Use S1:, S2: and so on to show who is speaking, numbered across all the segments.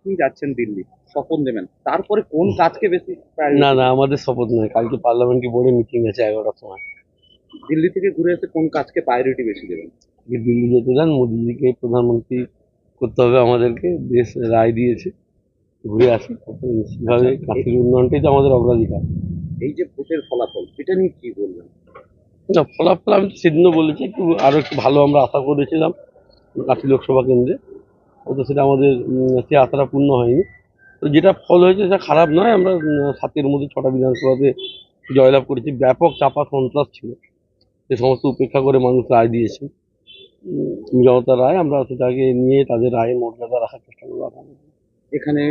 S1: আপনি যাচ্ছেন দিল্লি, শপথ নেবেন, তারপরে কোন কাজকে বেশি
S2: না
S1: প্রায়োরিটি?
S2: না, আমাদের শপথ নয়, কালকে পার্লামেন্টারি বোর্ডে মিটিং আছে 11টার সময়।
S1: দিল্লি থেকে ঘুরে এসে কোন কাজকে প্রায়োরিটি বেশি দেবেন?
S2: আজকে দিল্লি যেতে চান, মোদিজিকে প্রধানমন্ত্রী করতে হবে আমাদেরকে, দেশ রায় দিয়েছে, ঘুরে আসি, তারপরে নিশ্চিতভাবে কাশির উন্নয়নটাই তো আমাদের অগ্রাধিকার।
S1: এই যে ভোটের ফলাফল, এটা নিয়ে কি বলবেন?
S2: না, ফলাফল আমি তো সেদিনও বলেছি, একটু আরো একটু ভালো আমরা আশা করেছিলাম কাশি লোকসভা কেন্দ্রে, হয়তো সেটা আমাদের সে আশাটা পূর্ণ হয়নি। তো যেটা ফল হয়েছে সেটা খারাপ নয়। আমরা 7-এর মধ্যে 6টা বিধানসভাতে জয়লাভ করেছি। ব্যাপক চাপা সন্ত্রাস ছিল, সে সমস্ত উপেক্ষা করে মানুষ রায় দিয়েছে। জনতার রায়, আমরা সেটাকে নিয়ে তাদের রায়ে মর্যাদা রাখার চেষ্টা করবো আগামী দিনে।
S1: এখানে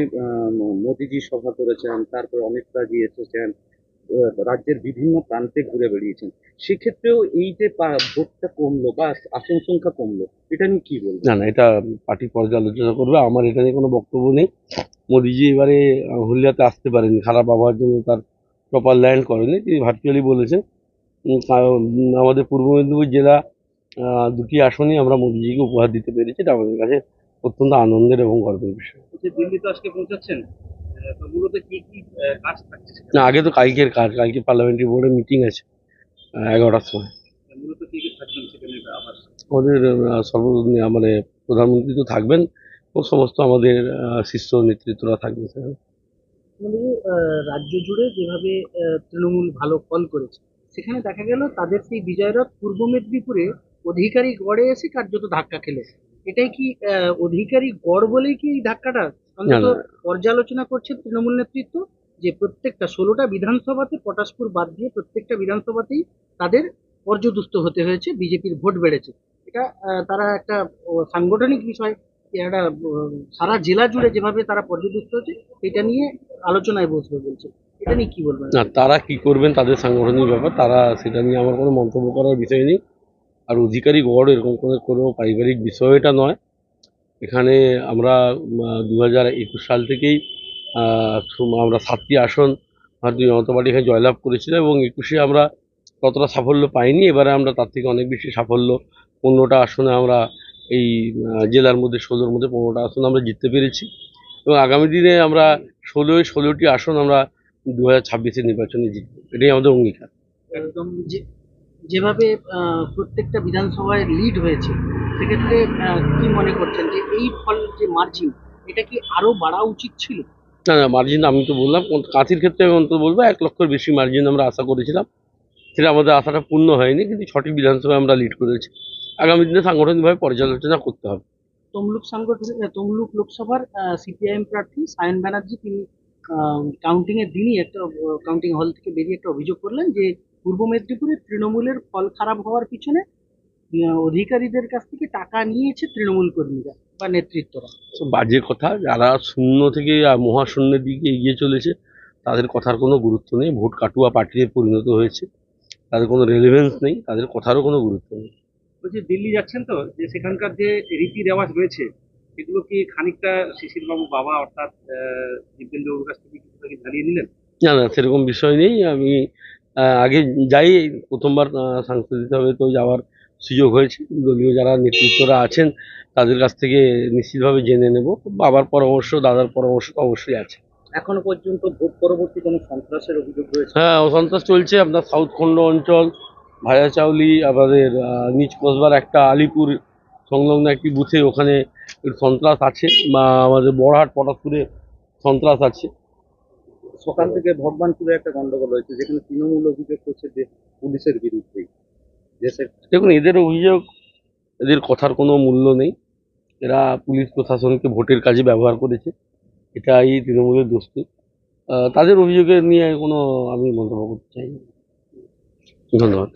S1: মোদিজি সভা করেছেন, তারপরে অমিত শাহজি এসেছেন, রাজ্যের বিভিন্ন প্রান্তে ঘুরে বেরিয়েছেন। সেক্ষেত্রেও এই যে ভোটটা কমলো বা আসন সংখ্যা কমলো, এটা নিয়ে কি বলবেন?
S2: না না, এটা পার্টি পর্যালোচনা করবে, আমার এটা নিয়ে কোনো বক্তব্য নেই। মোদিজি এবারে হলদিয়াতে আসতে পারেনি, খারাপ আবহাওয়ার জন্য তার প্রপার ল্যান্ড করেনি, তিনি ভার্চুয়ালি বলেছেন। আমাদের পূর্ব মেদিনীপুর জেলা দুটি আসনই আমরা মোদিজিকে উপহার দিতে পেরেছি, এটা আমাদের কাছে অত্যন্ত আনন্দের এবং গর্বের বিষয়।
S1: যে দিল্লি তো আজকে পৌঁছাচ্ছেন, তো মূলত কি কি কাজ থাকছে
S2: না,
S1: সেখানে?
S2: আগে তো কালকের কাজ, কালকে পার্লামেন্টারি বোর্ডে মিটিং আছে 11টার সময়।
S1: মূলত কি কি থাকবেন সেখানে আবার?
S2: আমাদের মানে প্রধানমন্ত্রী তো থাকবেন, ও সমস্ত আমাদের শীর্ষ নেতৃত্বরা থাকবে সেখানে।
S3: মানে রাজ্য জুড়ে যেভাবে তৃণমূল ভালো ফল করেছে, সেখানে দেখা গেল তাদের সেই বিজয়রথ পূর্ব মেদিনীপুরে অধিকারী গড়ে এসে কার্যত ধাক্কা খেলে। এটাই কি অধিকারী গড় বলেই কি এই ধাক্কাটা
S2: না
S3: অন্তত
S2: না
S3: পর্যালোচনা করছে তৃণমূল নেতৃত্ব, যে প্রত্যেকটা 16টা বিধানসভাতে পটাশপুর বাদ দিয়ে প্রত্যেকটা বিধানসভাতেই তাদের পর্যদুস্ত হতে হয়েছে, বিজেপির ভোট বেড়েছে। এটা তারা একটা সাংগঠনিক বিষয়, একটা সারা জেলা জুড়ে যেভাবে তারা পর্যদুস্ত হচ্ছে, এটা নিয়ে আলোচনায় বসবে বলছে। এটা নিয়ে কি বলবেন?
S2: না, তারা কি করবেন তাদের সাংগঠনিক ব্যাপার, তারা সেটা নিয়ে আমার কোনো মন্তব্য করার বিষয় নেই। আর অধিকারী গড় এরকম কোনো পারিবারিক বিষয় এটা নয়। এখানে আমরা 2021 সাল থেকেই আমরা 7টি আসন ভারতীয় জনতা পার্টি এখানে জয়লাভ করেছিলাম, এবং 21-এ আমরা ততটা সাফল্য পাইনি। এবারে আমরা তার থেকে অনেক বেশি সাফল্য, 15টা আসনে আমরা এই জেলার মধ্যে 16-র মধ্যে 15টা আসন আমরা জিততে পেরেছি, এবং আগামী দিনে আমরা 16টি আসন আমরা 2026-এর নির্বাচনে জিতবো, এটাই আমাদের অঙ্গীকার।
S3: একদম যেভাবে প্রত্যেকটা বিধানসভায় লিড হয়েছে, সেক্ষেত্রে কি মনে করছেন যে এই ফল যে মার্জিন, এটা কি আরো বাড়া উচিত ছিল?
S2: না না, মার্জিন আমি তো বললাম, কাঁথির ক্ষেত্রে আমি অন্তত বলবো 1 লক্ষের বেশি মার্জিন আমরা আশা করেছিলাম, সেটা আমাদের আশাটা পূর্ণ হয়নি, কিন্তু 6টি বিধানসভায় আমরা লিড করেছি। আগামী দিনে সাংগঠনিকভাবে পর্যালোচনা করতে হবে।
S3: তমলুক লোকসভার সিপিআইএম প্রার্থী সায়ন ব্যানার্জি, তিনি কাউন্টিং এর দিনই একটা কাউন্টিং হল থেকে বেরিয়ে একটা অভিযোগ করলেন যে পূর্ব মেদিনীপুরে তৃণমূলের ফল খারাপ হওয়ার পিছনে অধিকারীদের কাছ থেকে টাকা নিয়েছে তৃণমূল কর্মীরা বা নেতৃত্বরা।
S2: তো বাজে কথা, যারা শূন্য থেকে মহাশূন্যের দিকে এগিয়ে চলেছে তাদের কথার কোনো গুরুত্ব নেই, ভোট কাটুয়া পার্টিতে পরিণত হয়েছে, তাদের কোনো রেলেভেন্স নেই, তাদের কথারও কোনো গুরুত্ব নেই।
S1: বলছি দিল্লি যাচ্ছেন তো, যে সেখানকার যে রীতি রেওয়াজ রয়েছে, সেগুলো কি খানিকটা শিশির বাবু বাবা অর্থাৎ দিব্যেন্দু বাবুর কাছ থেকে কিছুটা কি ঝালিয়ে নিলেন?
S2: না না, সেরকম বিষয় নেই। আমি আগে যাই, প্রথমবার সাংসদ হিসাবে তো যাওয়ার সুযোগ হয়েছে, দলীয় যারা নেতৃত্বরা আছেন তাদের কাছ থেকে নিশ্চিতভাবে জেনে নেব। বাবার পরামর্শ, দাদার পরামর্শ তো অবশ্যই আছে।
S1: এখনো পর্যন্ত ভোট পরবর্তী কোনো সন্ত্রাসের অভিযোগ রয়েছে?
S2: হ্যাঁ, সন্ত্রাস চলছে আপনার সাউথ খন্ড অঞ্চল, ভায়াচাউলি, আমাদের নিচ কসবার একটা আলিপুর সংলগ্ন একটি বুথে, ওখানে একটু সন্ত্রাস আছে, বা আমাদের বড়হাট পটাশপুরে সন্ত্রাস আছে।
S1: সকাল থেকে ভগবানপুরে একটা গন্ডগোল হয়েছে, যেখানে তৃণমূল অভিযোগ করছে যে পুলিশের বিরুদ্ধে দেশের।
S2: দেখুন, এদের অভিযোগ, এদের কথার কোনো মূল্য নেই। এরা পুলিশ প্রশাসনকে ভোটের কাজে ব্যবহার করেছে, এটাই তৃণমূলের দোস্তি। তাদের অভিযোগের নিয়ে কোনো আমি মন্তব্য করতে চাই না। ধন্যবাদ।